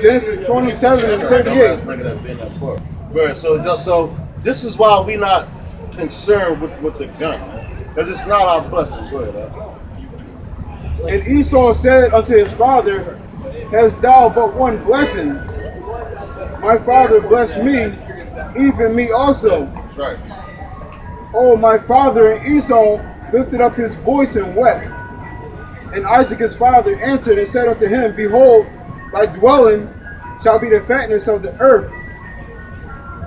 Genesis 27 and 38. Right, so this is why we not concerned with the gun, because it's not our blessing. Go ahead, And Esau said unto his father, hast thou but one blessing? My father blessed me, even me also. That's right. Oh, my father. And Esau lifted up his voice and wept. And Isaac his father answered and said unto him, behold, thy dwelling shall be the fatness of the earth,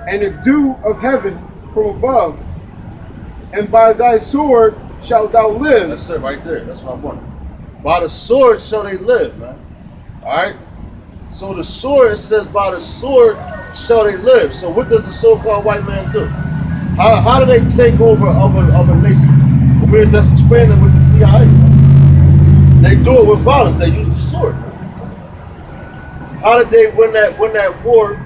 and the dew of heaven from above. And by thy sword shalt thou live. That's it right there. That's what I wanted. By the sword shall they live, man. All right? So the sword, it says, by the sword shall they live. So what does the so-called white man do? How do they take over other nations? We're just explaining with the CIA. They do it with violence. They use the sword. How did they win that war?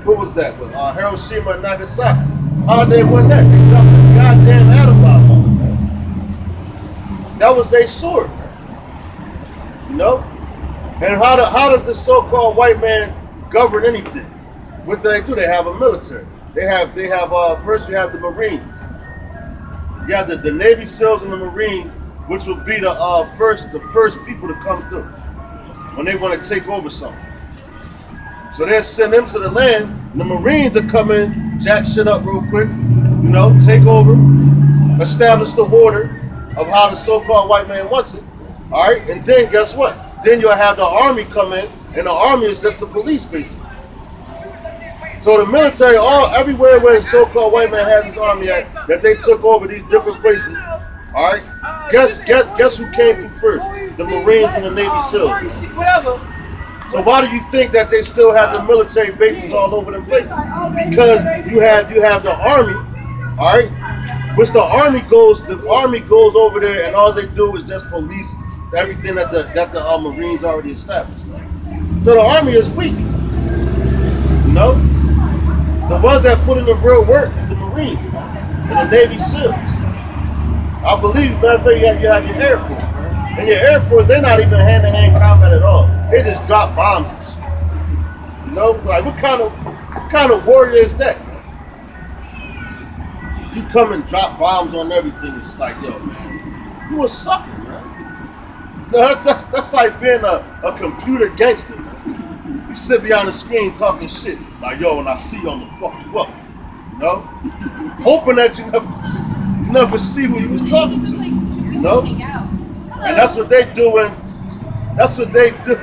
What was that? With Hiroshima and Nagasaki. How did they win that? They dropped the goddamn atom bomb on them, man. That was their sword, man. You know? And how does the so-called white man govern anything? What do? They have a military. They have first you have the Marines. You have the Navy SEALs and the Marines, which will be the first people to come through when they want to take over something. So they'll send them to the land. The Marines are coming, jack shit up real quick, you know, take over, establish the order of how the so-called white man wants it. All right, and then guess what? Then you'll have the army come in, and the army is just the police, basically. So the military, everywhere where the so-called white man has his army at, that they took over these different places. All right, guess who came through first? The Marines and the Navy SEALs. So why do you think that they still have the military bases all over the place? Because you have the army, all right, which the army goes over there, and all they do is just police everything that the Marines already established. So the army is weak, you know. The ones that put in the real work is the Marines and the Navy SEALs. I believe, matter of fact, you have your Air Force, man. And your Air Force, they're not even hand-to-hand combat at all. They just drop bombs and shit. You know, like what kind of warrior is that? You come and drop bombs on everything. It's like, yo, you a sucker, man. That's like being a computer gangster, man. You sit behind the screen talking shit. Like, yo, when I see you, I'ma fuck you up. You know? Hoping that you never see who you was talking to. You know? And that's what they doing. That's what they do.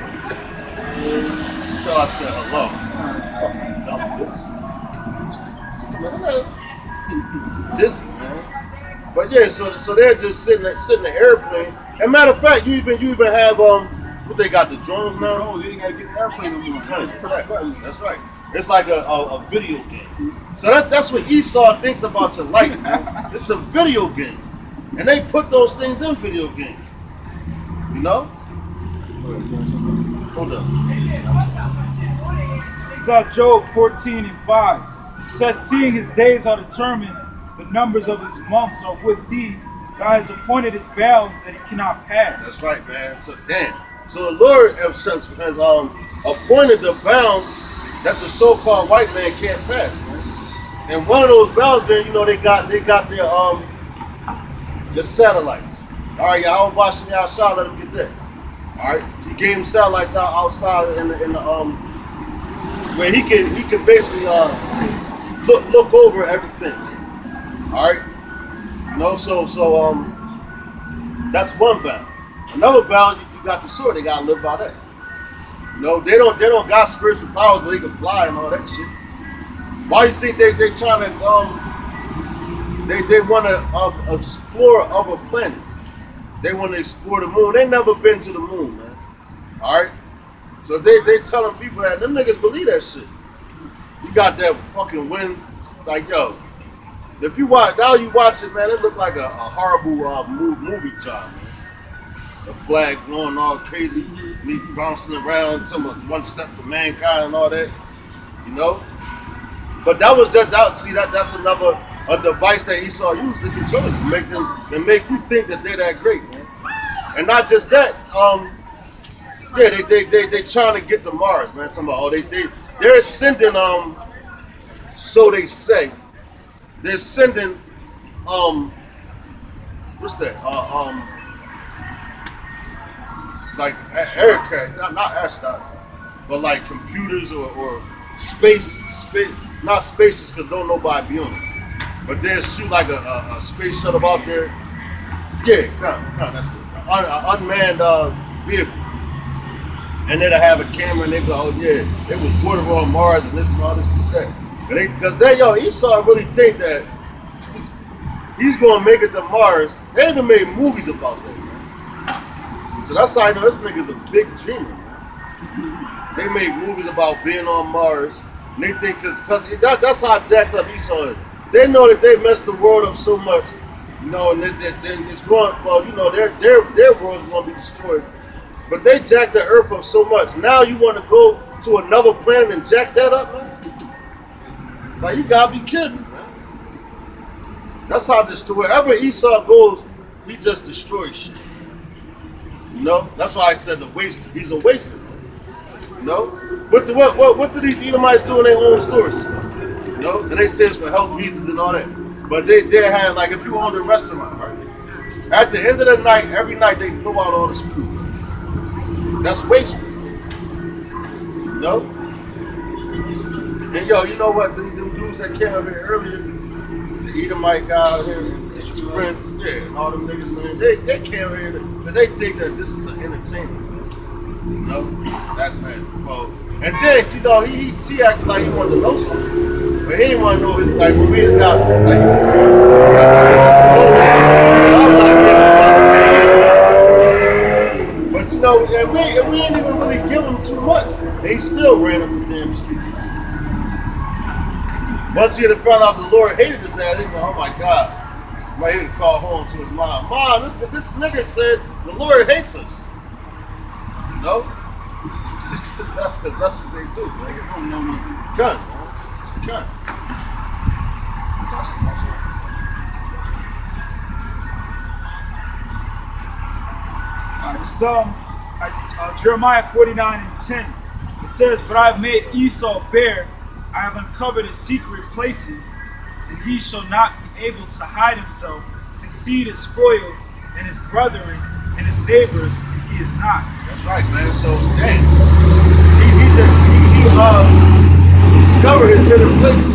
She thought I said hello. Fucking dumb bitch. Dizzy, man. But yeah, so they're just sitting in the airplane. And matter of fact, you even have what they got, the drones now? No, you ain't gotta get the airplane no more. That's right. It's like a video game. So that's what Esau thinks about your life, man. It's a video game. And they put those things in video games. You know? Hold up. It's out Job 14:5. It says, seeing his days are determined, the numbers of his months are with thee. God has appointed his bounds that he cannot pass. That's right, man. So damn. So the Lord has appointed the bounds that the so-called white man can't pass, man. And one of those bounds, man, you know, they got their satellites. All right, y'all watching me outside, let them get that. All right, he gave him satellites outside in the where he can basically look over everything. All right, you know, so that's one bound. Another bound, you got the sword. They gotta live by that. You know, they don't got spiritual powers, but they can fly and all that shit. Why you think they trying to they want to explore other planets? They want to explore the moon. They never been to the moon, man. All right. So they telling people that them niggas believe that shit. You got that fucking wind, like yo. If you watch it, man, it look like a horrible movie job, man. The flag blowing all crazy, me bouncing around, one step for mankind and all that, you know. But that was just that. See, that's another device that Esau used to control you, to make you think that they're that great, man. And not just that, Yeah, they trying to get to Mars, man. Talking about, they're sending so they say they're sending what's that like aircraft, not astronauts, but like computers or space, not spaces because don't nobody be on it. But they'll shoot like a space shuttle out there. Yeah, that's it. Unmanned vehicle. And then I have a camera and they be like, oh yeah, it was water on Mars and this and all this, that. And because Esau really think that he's gonna make it to Mars. They even made movies about that, man. So that's how I know this nigga's a big dreamer, man. They made movies about being on Mars. And they think because that's how jacked up Esau is. They know that they messed the world up so much, you know, and then it's going, well, you know, their world's gonna be destroyed. But they jacked the earth up so much. Now you want to go to another planet and jack that up, man? Like, you gotta be kidding me, man. That's how wherever Esau goes, he just destroys shit. You know? That's why I said the waster. He's a waster, man. You know? What do these Edomites do in their own stores and stuff? You know? And they say it's for health reasons and all that. But they have, like, if you own a restaurant, right? At the end of the night, every night they throw out all this food. That's wasteful. You know? And yo, you know what? Them dudes that came over here earlier, the Edomite guy out here, and his friends, yeah, and all them niggas, man, they came over here because they think that this is an entertainment. You know? That's not well. And then, you know, he acted like he wanted to know something. But he didn't want to know his life. For me, the guy, like, I'm like, but you know, and we ain't even really give him too much. They still ran up the damn street. Once he had found out the Lord hated his ass, he go, oh my God. Might even call home to his mom. Mom, this nigga said the Lord hates us. You know? Because that's what they do. Niggas don't know nothing. Gun, man. Gun. Jeremiah 49:10. It says, but I have made Esau bare, I have uncovered his secret places, and he shall not be able to hide himself. His seed is spoiled, and his brethren and his neighbors, and he is not. That's right, man. So, dang. He discovered his hidden places.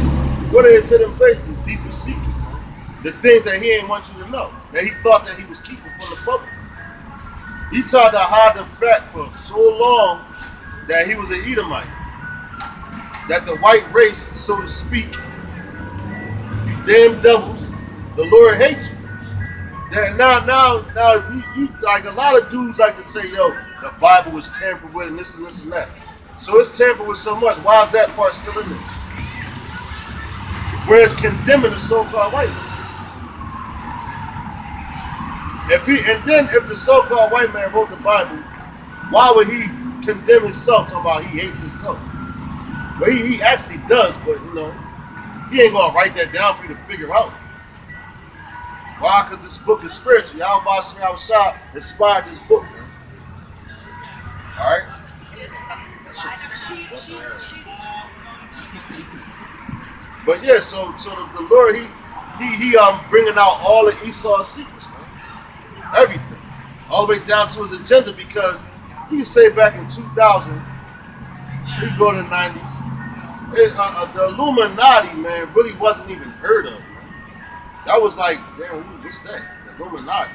What are his hidden places? Deepest secrets. The things that he ain't want you to know. That he thought that he was keeping from the public. He tried to hide the fact for so long that he was an Edomite. That the white race, so to speak, you damn devils, the Lord hates you. That now, if you like, a lot of dudes like to say, yo, the Bible was tampered with and this and that. So it's tampered with so much. Why is that part still in there? Whereas condemning the so-called white man. If the so-called white man wrote the Bible, why would he condemn himself, talking about he hates himself? Well, he actually does, but you know, he ain't gonna write that down for you to figure out. Why? Because this book is spiritual. Yahweh Shah inspired this book, man. Alright? But yeah, so the Lord, he bringing out all of Esau's secrets, man. Everything. All the way down to his agenda, because you can say back in 2000, you go to the 90s, the Illuminati, man, really wasn't even heard of, man. That was like, damn, what's that? The Illuminati.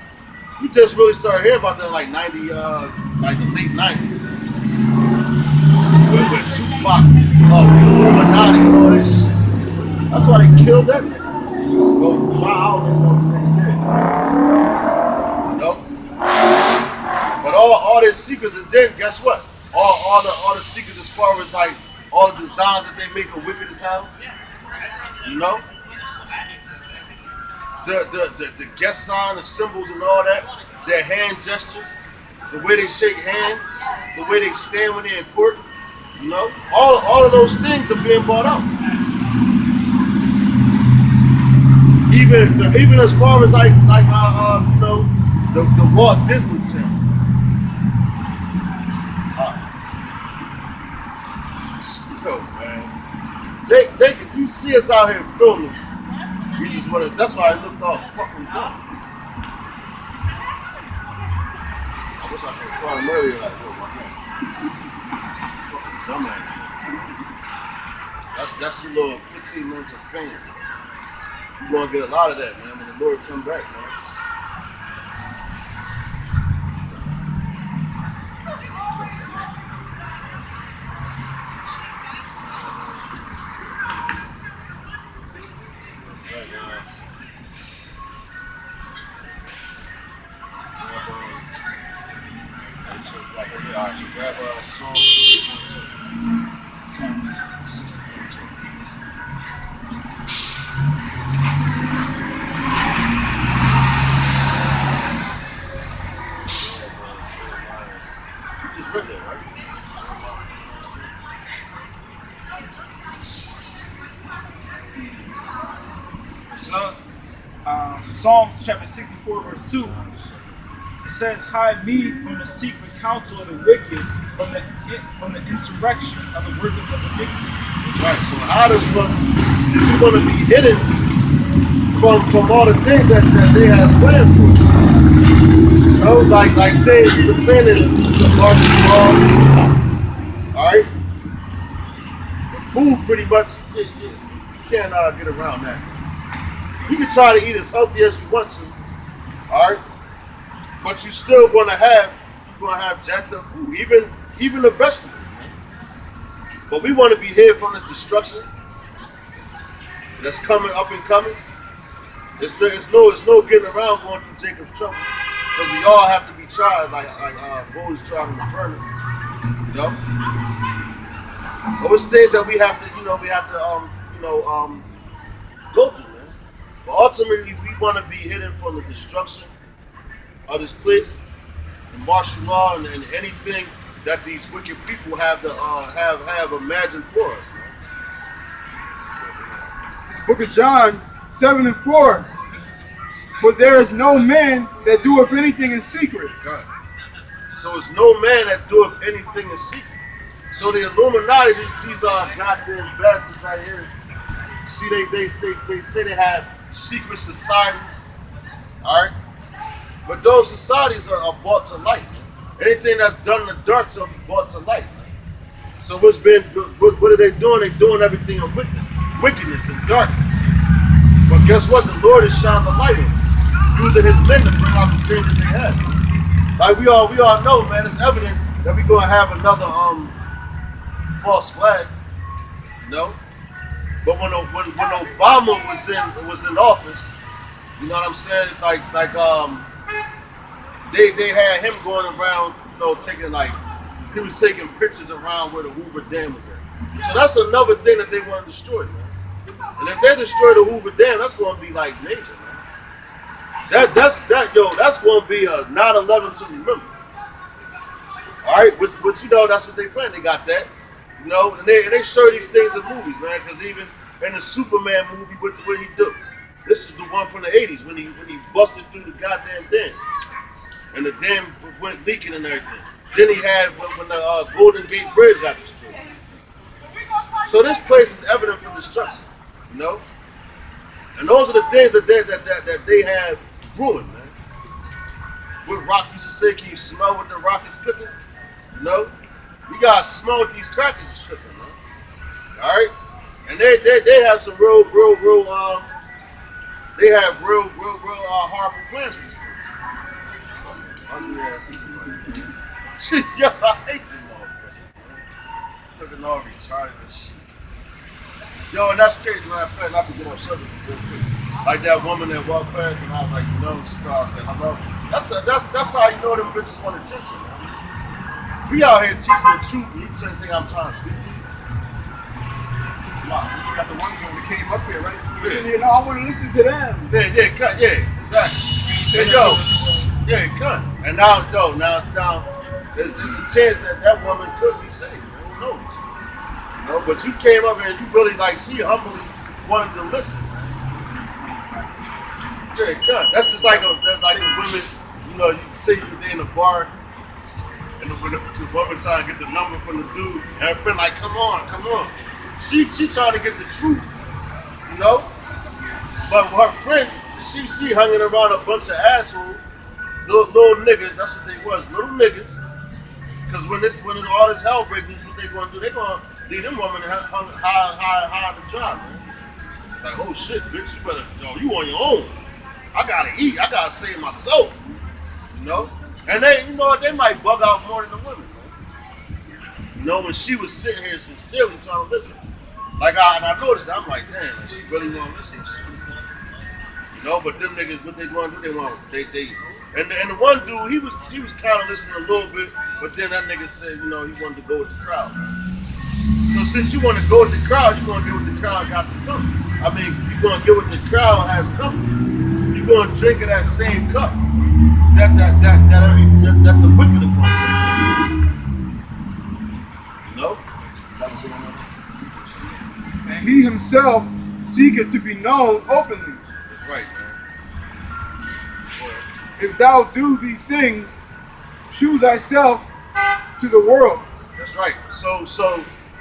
We just really started hearing about that in like 90, like the late 90s, man. With Tupac, Illuminati and all that shit. That's why they killed that nigga. Go try out and know what they did. You know? But all their secrets, and then guess what? All the secrets as far as like all the designs that they make are wicked as hell. You know? The guest sign, the symbols and all that, their hand gestures, the way they shake hands, the way they stand when they're in court, you know? All of those things are being brought up. Even as far as like you know, the Walt Disney Channel. Jake, if you see us out here filming, we just want to. That's why I looked all fucking dumb. I wish I could find Murray like, yo, my man. Fucking dumbass. That's your little 15 minutes of fame. You're gonna get a lot of that, man, when the Lord come back, man. Alright, so grab Psalm 64. Psalms. 64. You just read that, right? Psalms chapter 64, verse 2. It says, hide me from the secret counsel of the wicked, from the insurrection of the workers of iniquity. Right, so hide us from, you're going to be hidden from all the things that they have planned for us. You know, like things pertaining to martial law. Alright? The food pretty much, you can't get around that. You can try to eat as healthy as you want to, alright? But you're still gonna have jacked up food, even the vegetables, man. But we want to be hid from this destruction that's coming up and coming. It's no getting around going through Jacob's trouble, because we all have to be tried like gold is tried in the furnace, you know. So it's things that we have to go through, man. But ultimately, we want to be hidden from the destruction of this place, the martial law, and anything that these wicked people have to have imagined for us. Man. This book of John 7:4. For there is no man that doeth anything in secret. God. So it's no man that doeth anything in secret. So the Illuminati, these goddamn bastards right here. See, they say they have secret societies. All right. But those societies are brought to light. Anything that's done in the dark shall be brought to light. So what are they doing? They're doing everything in wickedness and darkness. But guess what? The Lord is shining the light on them, using his men to bring out the things that they have. Like we all know, man, it's evident that we're gonna have another false flag, you know? But when Obama was in office, you know what I'm saying? They had him going around, you know, he was taking pictures around where the Hoover Dam was at. So that's another thing that they want to destroy, man. And if they destroy the Hoover Dam, that's going to be like major, man. That's going to be a 9/11 to remember. All right, which you know, that's what they plan. They got that, you know, and they show these things in movies, man. Because even in the Superman movie, what he do? This is the one from the 80s when he busted through the goddamn dam. And the dam went leaking and everything. Then he had when the Golden Gate Bridge got destroyed. So this place is evident for destruction, you know. And those are the things that they have brewing, man. What Rock used to say, can you smell what the rock is cooking? You know, you gotta smell what these crackers is cooking, man. All right, and they have some real horrible plans for this place. Ugly ass people, man. Yo, I hate them motherfuckers. Looking all retarded and shit. Yo, and that's crazy, man. I could get on subject real quick. Like that woman that walked past, and I was like, you know, she started saying hello. That's how you know them bitches want attention, man. We out here teaching the truth, and you think I'm trying to speak to you? Wow, you got the one girl that came up here, right? You sitting here, no, I want to listen to them. Yeah, exactly. And yo, yeah, cut. And now, there's a chance that woman could be saved. Who knows? You know, but you came up here and you really, she humbly wanted to listen. Yeah, cut. That's just like the women, you know, you say you're in a bar, and the woman trying to get the number from the dude, and her friend like, come on. She trying to get the truth, you know. But her friend, she hanging around a bunch of assholes, little niggas. That's what they was, little niggas. Because when all this hell breaks loose, what they gonna do? They gonna leave them women high to dry, man. Like, oh shit, bitch, you better, you on your own. I gotta eat. I gotta save myself, you know. And they, they might bug out more than the women, man. You know, when she was sitting here sincerely trying to listen, like I noticed that, I'm like, damn, she really want to listen to shit. You know, but them niggas, what they want to do, and the one dude, he was kind of listening a little bit, but then that nigga said, he wanted to go with the crowd. So since you want to go with the crowd, you're gonna get what the crowd got to come. I mean, you're gonna get what the crowd has come. You're gonna drink of that same cup that the wicked are gonna drink. You know? And he himself seeketh to be known openly. That's right, man. If thou do these things, shew thyself to the world. That's right. So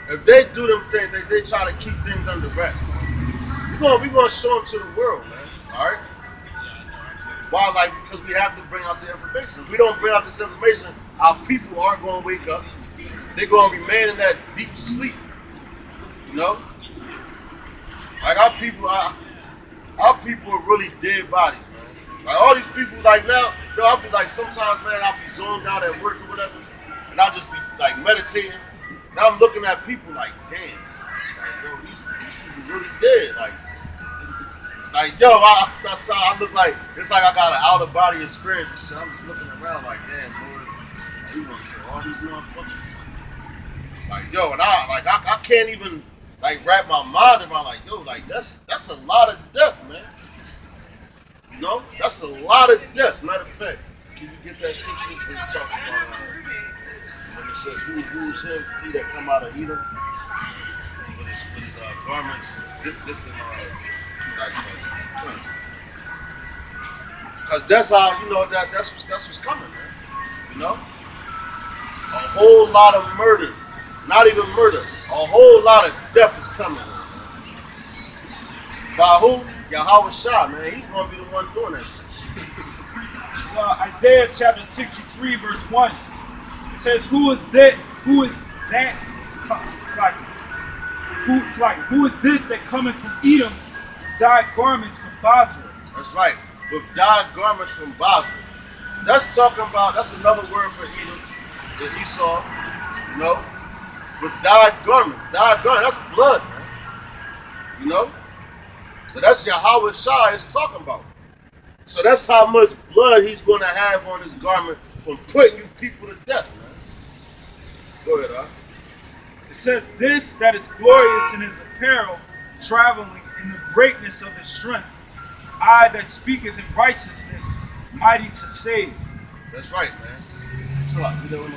if they do them things, they try to keep things under wraps. We're gonna show them to the world, man. All right. Why? Like, because we have to bring out the information. If we don't bring out this information, our people aren't gonna wake up. They're gonna remain in that deep sleep. You know. Like our people are really dead bodies, man. Like all these people, like now, I'll be like sometimes, man, I'll be zoned out at work or whatever, and I'll just be like meditating. And I'm looking at people like, damn, like, these people really dead. Like I look like it's like I got an out of body experience and shit. I'm just looking around like, damn, boy, like, you gonna kill all these motherfuckers? Like, and I can't even like wrap my mind around like, like that's a lot of death, man. You know, that's a lot of death. Matter of fact, can you get that scripture when it talks about when it says who's him, he that come out of Edom with his garments dipped in because that's how that's what's coming, man. You know, a whole lot of murder, not even murder, a whole lot of death is coming. By who? Yahweh Shah, man. He's gonna be the one doing that shit. So Isaiah chapter 63 verse 1. It says, Who is this that cometh from Edom with dyed garments from Basra? That's right. With dyed garments from Basra. That's another word for Edom, the Esau, you know, with dyed garments. Dyed garments, that's blood, man. You know? So that's Yahweh Shai is talking about. So that's how much blood he's going to have on his garment from putting you people to death, man. Go ahead, huh? It says, This that is glorious in his apparel, traveling in the greatness of his strength, I that speaketh in righteousness, mighty to save. That's right, man. So, you know what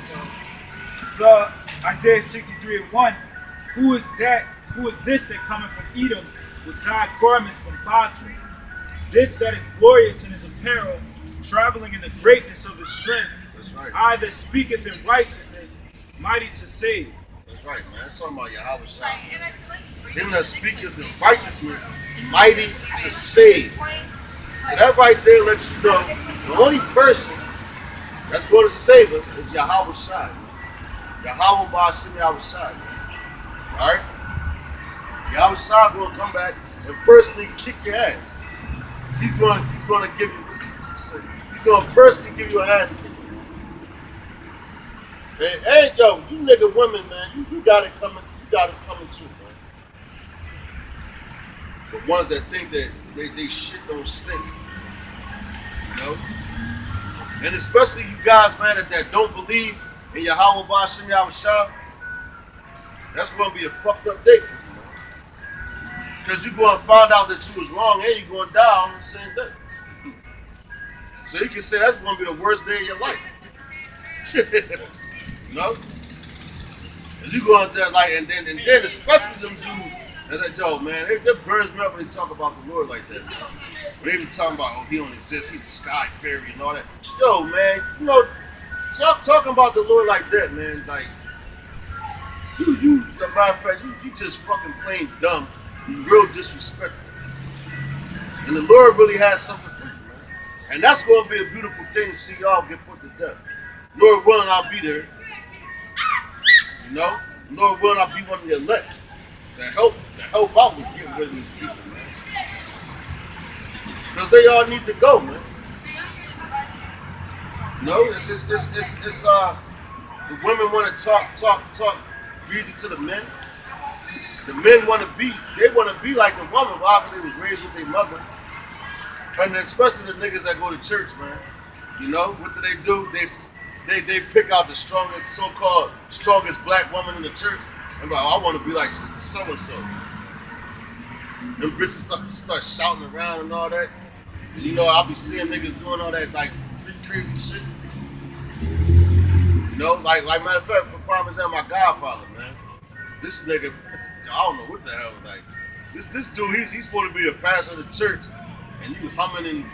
So Isaiah 63 and 1, Who is this that cometh from Edom with dyed garments from Basra? This that is glorious in his apparel, traveling in the greatness of his strength. That's right. I that speaketh in righteousness, mighty to save. That's right, man. That's talking about Yahweh Shai. Him that speaketh in righteousness, mighty to save. So that right there lets you know the only person that's going to save us is Yahweh Shai. Yahweh Ba'ashem Yahweh Shai. Alright? Yahweh Shai going to come back and personally kick your ass. He's going to give you this. He's going to personally give you an ass kick. Hey, yo, you nigga women, man, you got it coming. You got it coming too, man. The ones that think that they shit don't stink, you know. And especially you guys, man, that don't believe in Yahweh Ba'ashem Yahweh Shah. That's going to be a fucked up day for you, man. Because you're going to find out that you was wrong and you're going to die on the same day. So you can say that's going to be the worst day of your life. You know? Because you going to like, and then especially them dudes, they're like, yo, man, that burns me up when they talk about the Lord like that. When they be talking about, oh, he don't exist, he's a sky fairy and all that. Yo, man, you know, talking about the Lord like that, man, like, I matter of fact, you just fucking plain dumb. You real disrespectful. And the Lord really has something for you, man. And that's going to be a beautiful thing to see y'all get put to death. Lord willing, I'll be there. You know? Lord willing, I'll be one of the elect. To help out with getting rid of these people, man. Because they all need to go, man. No, it's the women want to talk greasy to the men. The men want to be like the woman, why? Because they was raised with their mother. And then especially the niggas that go to church, man. You know, what do? They pick out the strongest, so-called strongest black woman in the church. And like, oh, I want to be like Sister So-and-so. Them bitches start shouting around and all that. And you know, I'll be seeing niggas doing all that, like, freak crazy shit. You know, like matter of fact, for prime example, my godfather, man. This nigga, I don't know what the hell, like, this dude, he's supposed to be the pastor of the church, and you humming and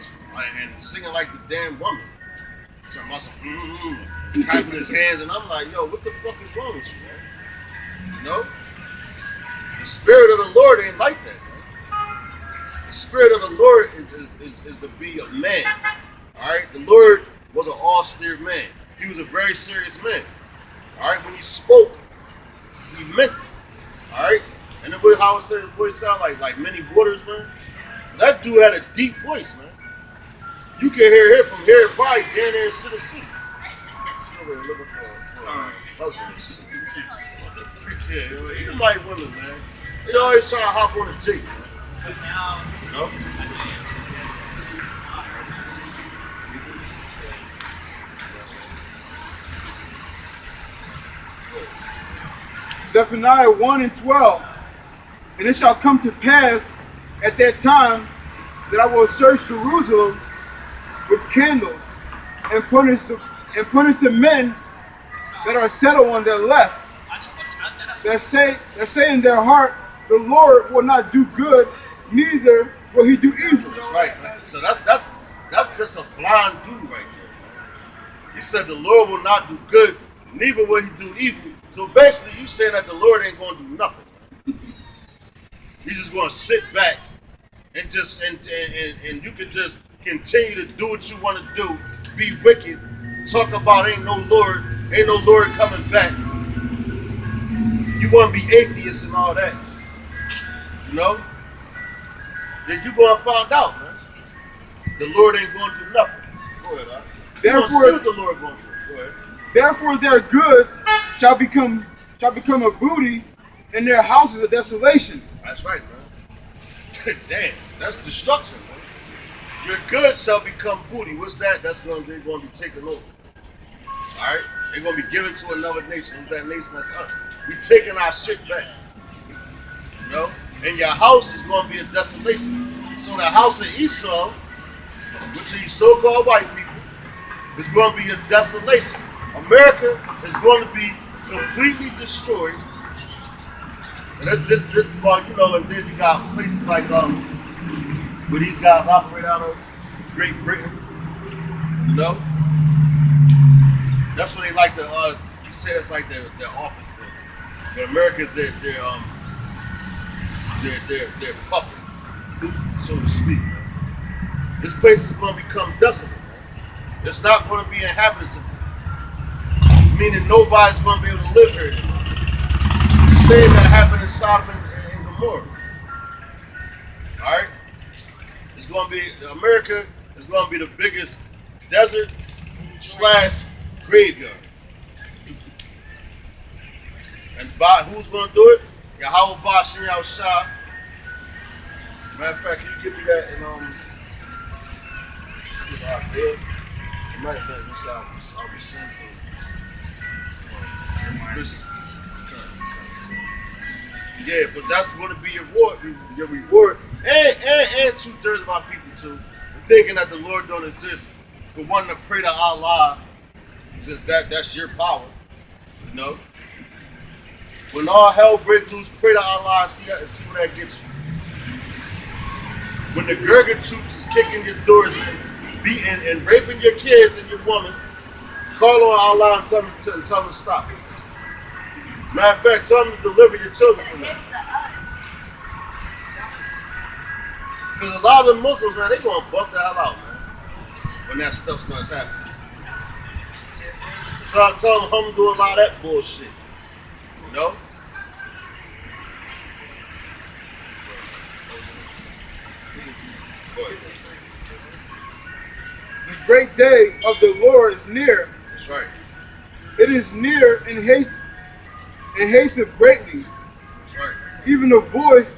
singing like the damn woman. Talking about some clapping his hands, and I'm like, yo, what the fuck is wrong with you, man? You know? The spirit of the Lord ain't like that, man. The spirit of the Lord is to be a man. Alright? The Lord was an austere man. He was a very serious man. Alright? When he spoke, he meant it. Alright? And then how it said his voice sound like many waters, man. That dude had a deep voice, man. You can hear him from here, probably down there in Tennessee. Somebody looking for a husband and shit. Yeah, even like women, man. They always trying to hop on a date, man. You know? Zephaniah 1 and 12. And it shall come to pass at that time that I will search Jerusalem with candles and punish the men that are settled on their lust, that say in their heart, the Lord will not do good, neither will he do evil. That's right, man. So that's just a blind dude right there. He said the Lord will not do good, neither will he do evil. So basically you saying that the Lord ain't gonna do nothing. He's just gonna sit back and just and you can just continue to do what you want to do, be wicked, talk about ain't no Lord coming back. You want to be atheist and all that, you know? Then you gonna find out, man. The Lord ain't gonna do nothing. Go ahead, huh? Therefore, see what the Lord gonna do. Go ahead. Therefore, their goods shall become a booty, and their houses a desolation. That's right, man. Damn, that's destruction, man. Your goods shall become booty. What's that? They're going to be taken over. All right? They're going to be given to another nation. Who's that nation? That's us. We taking our shit back. You know? And your house is going to be a desolation. So the house of Esau, which are these so-called white people, is going to be a desolation. America is going to be completely destroyed. And that's this part, you know, and then you got places like where these guys operate out of, it's Great Britain, you know? That's what they like to say that's like their office building. But America is their puppet, so to speak. This place is going to become desolate. It's not going to be inhabited, meaning nobody's going to be able to live here anymore. The same that happened in Sodom and Gomorrah. All right? It's going to be, America is going to be the biggest desert / graveyard. And who's going to do it? Yahweh Bashem Yahushua. Matter of fact, can you give me that in Isaiah? It might have been this I'll be sent for yeah, but that's going to be your reward. And 2/3 of our people too, thinking that the Lord don't exist, for wanting to pray to Allah, just that's your power, you know. When all hell breaks loose, pray to Allah and see where that gets you. When the Gurga troops is kicking your doors and beating and raping your kids and your woman, call on Allah and tell them to stop. Matter of fact, tell them to deliver your children from that. Because a lot of the Muslims, man, they gonna buck the hell out, man, when that stuff starts happening. So I tell them I'm doing a lot of that bullshit. You know? The great day of the Lord is near. That's right. It is near and hasteth greatly. That's right. Even the voice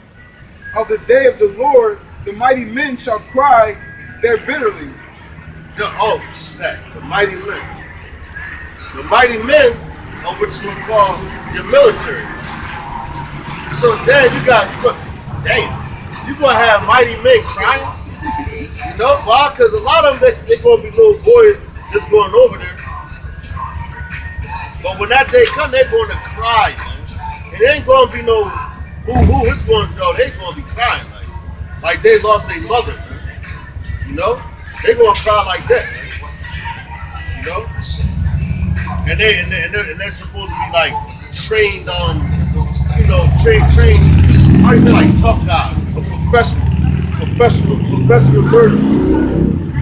of the day of the Lord, the mighty men shall cry there bitterly. Oh, snap. The mighty men. The mighty men are what you would call your military. So then you got, damn, you gonna have mighty men crying? You know why? Because a lot of them, they gonna be little boys just going over there. But when that day comes, they're gonna cry, man. It ain't gonna be no boo-hoo. It's gonna, no, they gonna be crying like they lost their mother, man. You know? They gonna cry like that, man. You know? And they're supposed to be like trained, you know, trained. How you say, like tough guys, a professional murderers.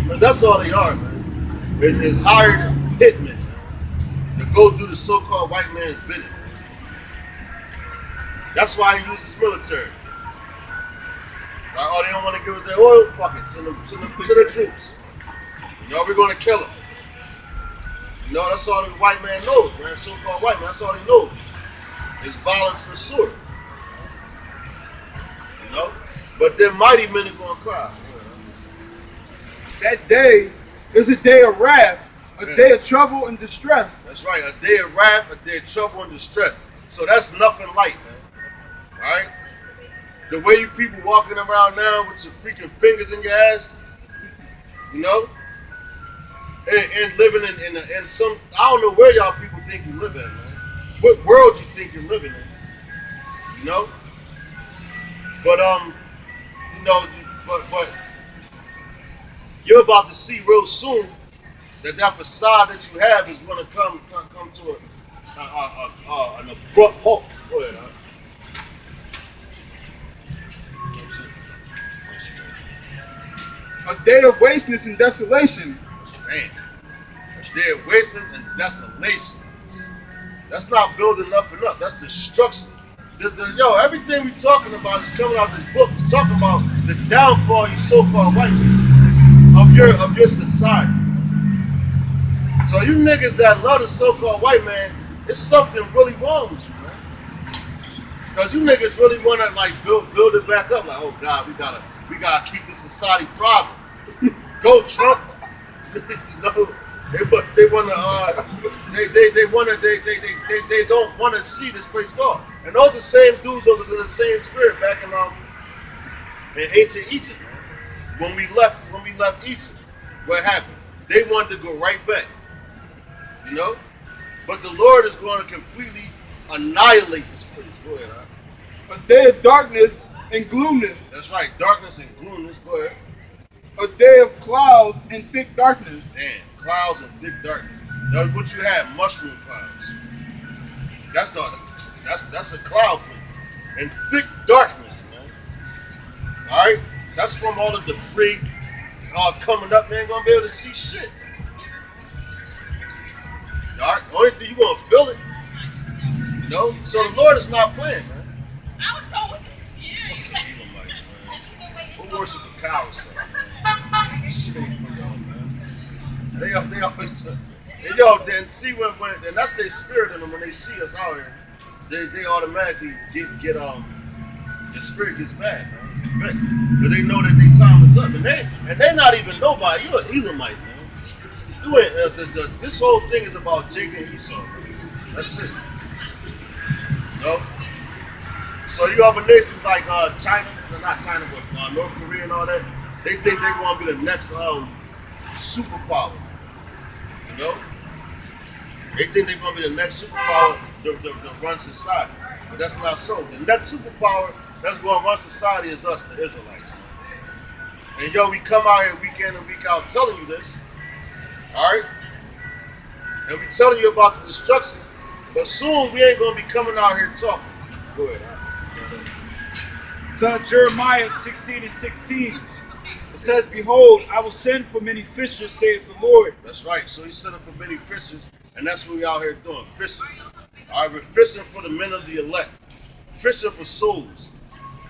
But that's all they are, man. It's hired hitmen to go do the so-called white man's bidding. That's why he uses military. Like, oh, they don't want to give us their oil? Fuck it, send them to the troops. You know, we're gonna kill them. You know, that's all the white man knows, man. So-called white man, that's all he knows. Is violence and the sword. You know? But then mighty men are gonna cry. That day is a day of wrath, a day of trouble and distress. That's right, a day of wrath, a day of trouble and distress. So that's nothing light, man. Right? The way you people walking around now with your freaking fingers in your ass, you know? And living in some, I don't know where y'all people think you live in, man. What world you think you're living in, you know? But you know, but you're about to see real soon that facade that you have is going to come to an abrupt halt. Go ahead, huh? A day of wasteness and desolation. Man, a day of wasteness and desolation. That's not building nothing up. That's destruction. Everything we talking about is coming out of this book. It's talking about the downfall of you so-called white people, of your society. So you niggas that love the so-called white man, it's something really wrong with you, man. Because you niggas really want to like build it back up. Like, oh God, we gotta keep this society thriving. Go Trump. You know, they don't want to see this place fall. And those are the same dudes that was in the same spirit back in ancient Egypt. When we left Egypt, what happened? They wanted to go right back. You know? But the Lord is going to completely annihilate this place. Go ahead, huh? A day of darkness and gloomness. That's right, darkness and gloomness. Go ahead. A day of clouds and thick darkness. Damn, clouds and thick darkness. That's what you have, mushroom clouds. That's a cloud for you. And thick darkness, man. Alright? That's from all the debris coming up, man. Ain't gonna be able to see shit. Alright? The only thing you gonna feel it. You know? So the Lord is not playing, man. I was so with this shit. Edomites, man. We'll worship a cow or something, man. Shit ain't for y'all, man. They always then see when and that's their spirit in them when they see us out here. They automatically get their spirit gets mad, man. Vexed. Because they know that their time is up. And they not even nobody. You're an Edomite, man. You ain't this whole thing is about Jacob and Esau, man. That's it. No? So you have nations like China, not China, but North Korea and all that, they think they're gonna be the next superpower. You know? They think they're gonna be the next superpower to run society. But that's not so. The next superpower that's gonna run society is us, the Israelites, man. And we come out here week in and week out telling you this. Alright? And we telling you about the destruction. But soon we ain't gonna be coming out here talking. Go ahead. So Jeremiah 16:16, it says, "Behold, I will send for many fishers, saith the Lord." That's right. So he's sending for many fishers, and that's what we out here doing, fishing. All right, we're fishing for the men of the elect, fishing for souls.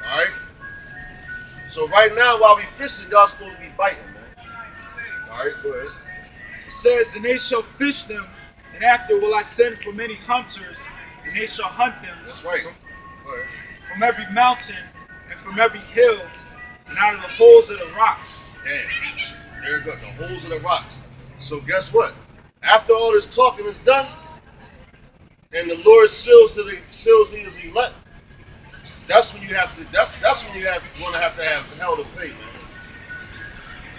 All right. So right now, while we fishing, y'all supposed to be fighting, man. All right, go ahead. It says, "And they shall fish them, and after will I send for many hunters, and they shall hunt them That's right. Go ahead. from every mountain and from every hill, and out of the holes of the rocks." Damn. There you go. The holes in the rocks. So guess what? After all this talking is done, and the Lord seals his elect, that's when you have to. That's when you want to have hell to pay, man.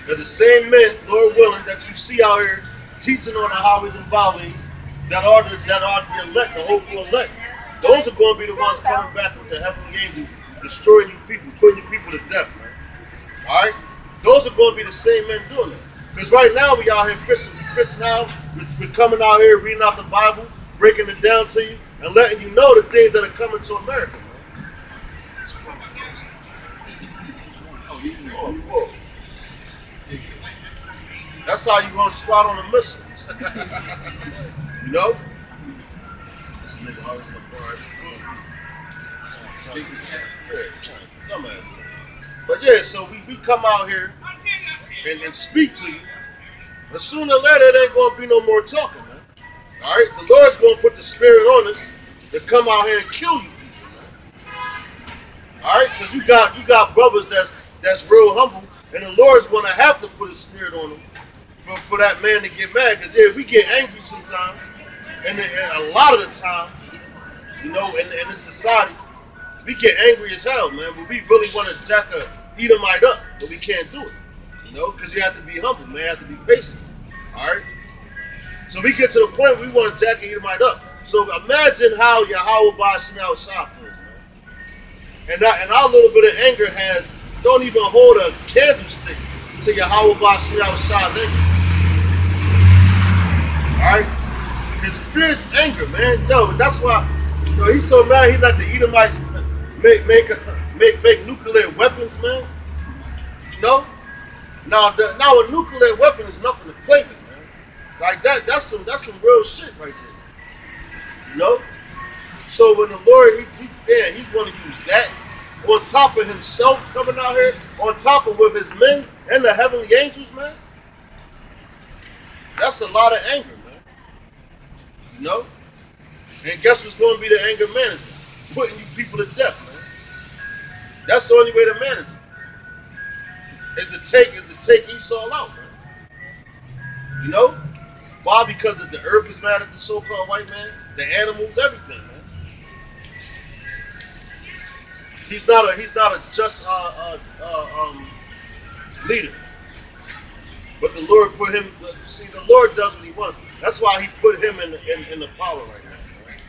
They're the same men, Lord willing, that you see out here teaching on the highways and byways that are the elect, the hopeful elect. Those are going to be the ones coming back with the heavenly angels, destroying you people, putting you people to death, man. All right, those are going to be the same men doing it. Because right now we out here fishing out. We're coming out here reading out the Bible, breaking it down to you, and letting you know the things that are coming to America, man. Oh, that's how you gonna squat on the missiles. You know? This nigga always in the bar. Dumbass. But yeah, so we come out here and speak to you. But sooner or later, it ain't gonna be no more talking, man. All right, the Lord's gonna put the spirit on us to come out here and kill you people, man. All right, because you got brothers that's real humble, and the Lord's gonna have to put His spirit on them for that man to get mad. Because yeah, we get angry sometimes, and a lot of the time, you know, in this society, we get angry as hell, man. But we really want to jack a Edomite up, but we can't do it. You know, because you have to be humble, man. You have to be patient. All right? So we get to the point where we want to jack an Edomite up. So imagine how Yahweh Ba'ashim Shah feels, man. And our little bit of anger don't even hold a candlestick to Yahweh Ba'ashim Shah's anger. All right? His fierce anger, man. Yo, that's why, you know, he's so mad he let the Edomites make nuclear weapons, man. You know? Now a nuclear weapon is nothing to play with, man. Like that's some real shit right there. You know? So when the Lord he's gonna use that on top of himself coming out here, on top of with his men and the heavenly angels, man. That's a lot of anger, man. You know? And guess what's gonna be the anger management? Putting you people to death, man. That's the only way to manage it. Is to take Esau out, man. You know? Why? Because the earth is mad at the so-called white man, the animals, everything, man. He's not a just leader. But the Lord put him. See, the Lord does what He wants. That's why He put him in the power right now. Right?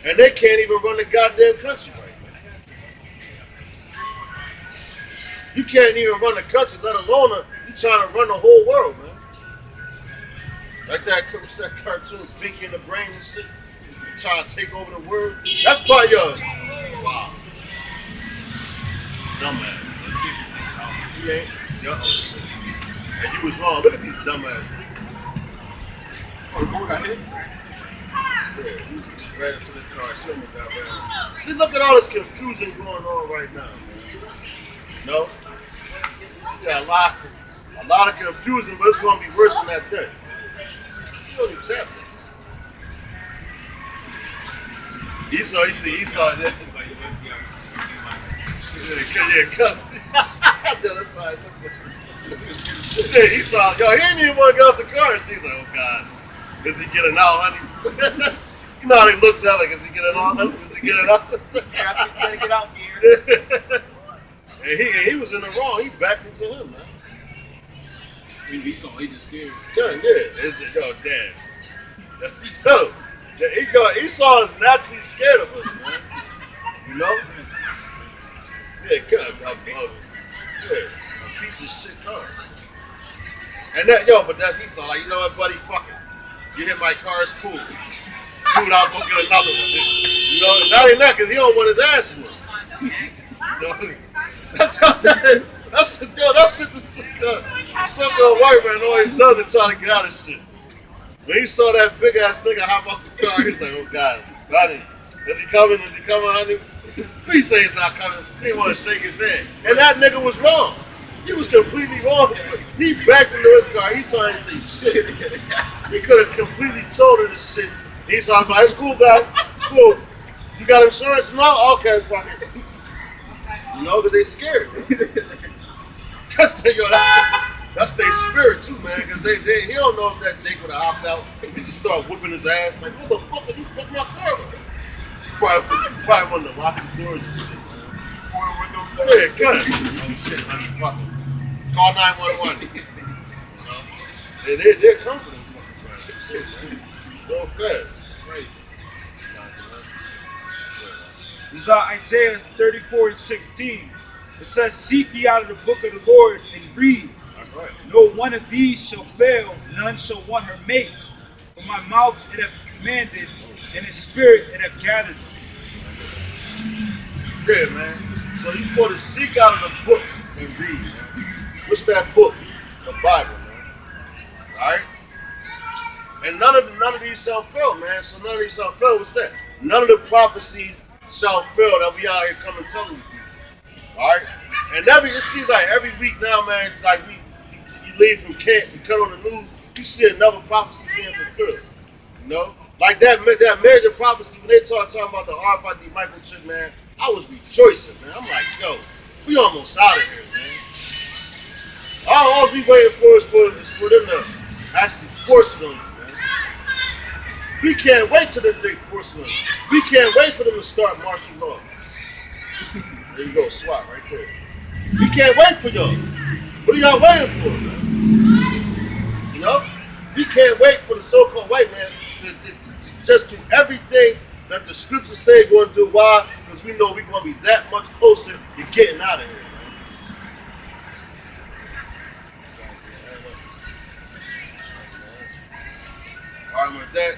And they can't even run the goddamn country right now. You can't even run the country, let alone you trying to run the whole world, man. Like that cartoon, Pinky in the Brain and shit. Trying to take over the world. That's part of wow. Dumbass. He ain't. Yo, oh shit. And you was wrong. Look at these dumbasses. Oh, the boy got hit? Yeah, he ran into the car. Shit, got ran. See, look at all this confusion going on right now, man. No? Yeah, a lot of confusion, but it's going to be worse than that day. You know what's happening. Esau, you see Esau there. Yeah, cut. Yeah, Esau, yo, he didn't even want to get off the car. And she's like, oh God, is he getting out, honey? You know how they looked at like, is he getting out, honey? Is he getting out? Yeah, I think you gotta get out here. And he was in the wrong. He backed into him, man. Esau, he just scared. Yeah. Yo, damn. Yo, Esau is naturally scared of us, man. You know? Yeah, a piece of shit car. And but that's Esau. Like, you know what, buddy? Fuck it. You hit my car, it's cool. Dude, I'll go get another one. You know, not even that, because he don't want his ass whooped. You know? That's some white man always does to try to get out of shit. When he saw that big ass nigga hop off the car, he's like, oh God, honey, is he coming? Is he coming, honey? Please say he's not coming. He didn't want to shake his hand. And that nigga was wrong. He was completely wrong. He backed into his car. He saw him say shit. He could have completely told her this shit. He saw him like, it's cool, guy. It's cool. You got insurance? No? Okay, fuck it. You know, because they scared. That's their spirit too, man. Because he don't know if that Jake would have hopped out and just start whipping his ass. Like, what the fuck did you fuck my car up? Probably wanted to lock the doors and shit. Yeah, gun. Oh shit, honey, fuck him. Call 911. You know? They're comforting fucking shit, man. So fast. Right. This is Isaiah 34:16. It says, seek ye out of the book of the Lord and read. Right. No one of these shall fail, none shall want her mate. For my mouth it hath commanded, and his spirit it hath gathered. Yeah, man. So you're supposed to seek out of the book and read, man. What's that book? The Bible, man. Alright? And none of these shall fail, man. So none of these shall fail. What's that? None of the prophecies shall fail that we out here coming telling you people. Alright? And it seems like every week now, man, like you leave from camp, you come on the news, you see another prophecy being fulfilled. You know? Like that major prophecy, when they talking about the RFID microchip, man, I was rejoicing, man. I'm like, yo, we almost out of here, man. All we waiting for is for them to actually force it on you, man. We can't wait till they force it on you. We can't wait for them to start martial law. There you go, SWAT right there. We can't wait for y'all. What are y'all waiting for, man? You know? We can't wait for the so-called white man to just do everything that the scriptures say we're going to do. Why? Because we know we're going to be that much closer to getting out of here, man. All right, with that,